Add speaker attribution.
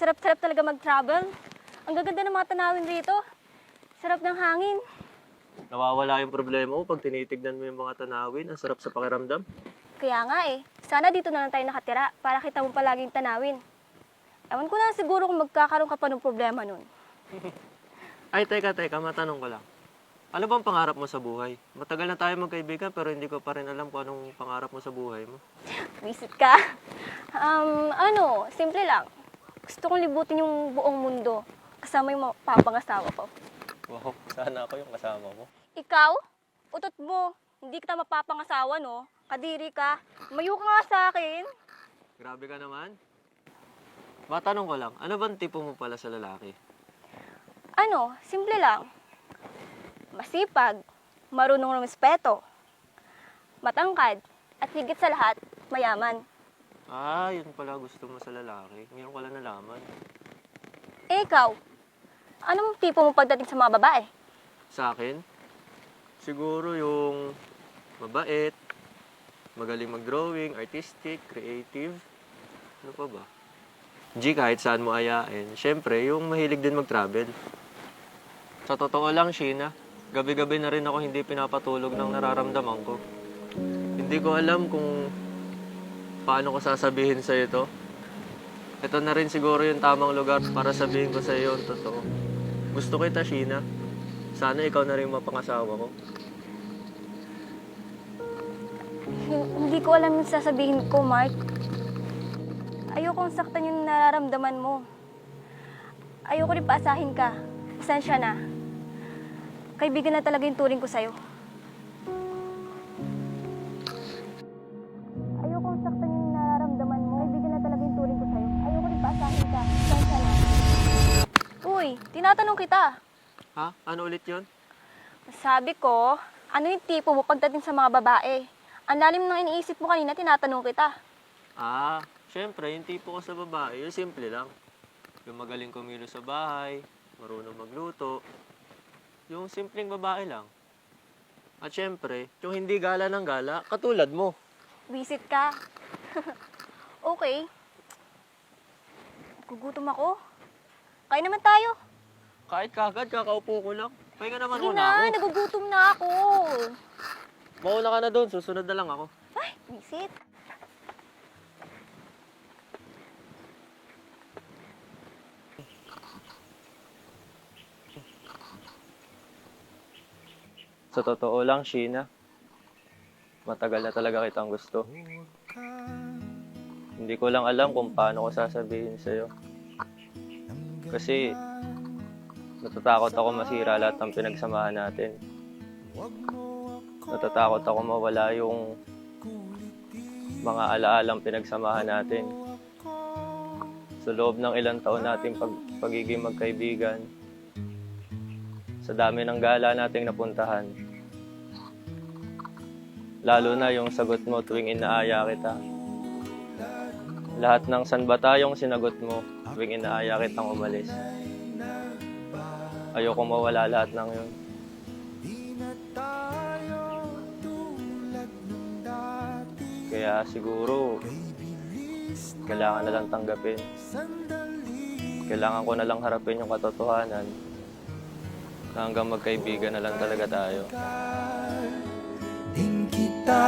Speaker 1: sarap-sarap talaga mag-travel. Ang gaganda ng mga tanawin rito. Sarap ng hangin.
Speaker 2: Nawawala yung problema mo pag tinitignan mo yung mga tanawin. Ang sarap sa pakiramdam.
Speaker 1: Kaya nga eh, sana dito na lang tayo nakatira para kita mo palaging tanawin. Ewan ko na siguro kung magkakaroon ka pa ng problema nun.
Speaker 2: Ay, teka, matanong ko lang. Ano bang pangarap mo sa buhay? Matagal na tayo magkaibigan pero hindi ko pa rin alam kung anong pangarap mo sa buhay mo.
Speaker 1: Visit ka. Simple lang. Gusto kong libutin yung buong mundo kasama yung papangasawa ko.
Speaker 2: Wow, sana ako yung kasama mo.
Speaker 1: Ikaw? Utot mo. Hindi kita mapapangasawa, no? Kadiri ka. Mayo ka nga sa akin.
Speaker 2: Grabe ka naman. Matanong ko lang, ano bang tipo mo pala sa lalaki?
Speaker 1: Simple lang. Masipag, marunong rumespeto, matangkad, at higit sa lahat, mayaman.
Speaker 2: Ah, yun pala gusto mo sa lalaki. Ngayon ko lang nalaman.
Speaker 1: Eh ikaw, anong tipo mo pagdating sa mga babae?
Speaker 2: Sa akin, siguro yung mabait, magaling mag-drawing, artistic, creative. Ano pa ba? G, kahit saan mo ayain. Siyempre, yung mahilig din mag-travel. Sa totoo lang, Sheena, gabi-gabi na rin ako hindi pinapatulog ng nararamdaman ko. Hindi ko alam kung paano ko sasabihin sa ito. Ito na rin siguro yung tamang lugar para sabihin ko sa iyo ang totoo. Gusto kita, Sheena. Sana ikaw na rin mapangasawa ko.
Speaker 1: Hindi ko alam yung sasabihin ko, Mark. Ayokong saktan yung nararamdaman mo. Ayoko rin paasahin ka. Pasensya na. Kaibigan na talaga yung turing ko sa'yo. Ayokong saktan yung nararamdaman mo. Kaibigan na talaga yung turing ko sa'yo. Ayoko rin paasahin ka. Pasensya na. Uy, tinatanong kita.
Speaker 2: Ha? Ano ulit yun?
Speaker 1: Sabi ko, ano yung tipo mo pagdating sa mga babae? Ang lalim ng iniisip mo kanina, tinatanong kita.
Speaker 2: Ah, syempre, yung tipo ko sa babae, yung simple lang. Yung magaling kumilos sa bahay, marunong magluto. Yung simpleng babae lang. At syempre, yung hindi gala ng gala, katulad mo.
Speaker 1: Visit ka. Okay. Gugutom ako. Kain naman tayo.
Speaker 2: Kahit kagad, kakaupo ko lang. Pahinga naman
Speaker 1: Sige
Speaker 2: muna
Speaker 1: na,
Speaker 2: ako.
Speaker 1: nagugutom na ako.
Speaker 2: Mauna ka na doon, susunod na lang ako.
Speaker 1: Ay, visit.
Speaker 2: Sa totoo lang, Sheena, matagal na talaga kitang gusto. Hindi ko lang alam kung paano ko sasabihin sa'yo. Kasi, natatakot ako masira lahat ng pinagsamahan natin. Natatakot ako mawala yung mga alaalang pinagsamahan natin. Sa loob ng ilang taon nating pagiging magkaibigan, sa dami ng gala nating napuntahan, lalo na yung sagot mo tuwing inaaya kita. Lahat ng sanba tayong sinagot mo tuwing inaaya kitang umalis. Ayoko mawala lahat ng yun. Kaya siguro, kailangan na lang tanggapin. Kailangan ko na lang harapin yung katotohanan na hanggang magkaibigan na lang talaga tayo.
Speaker 3: Din kita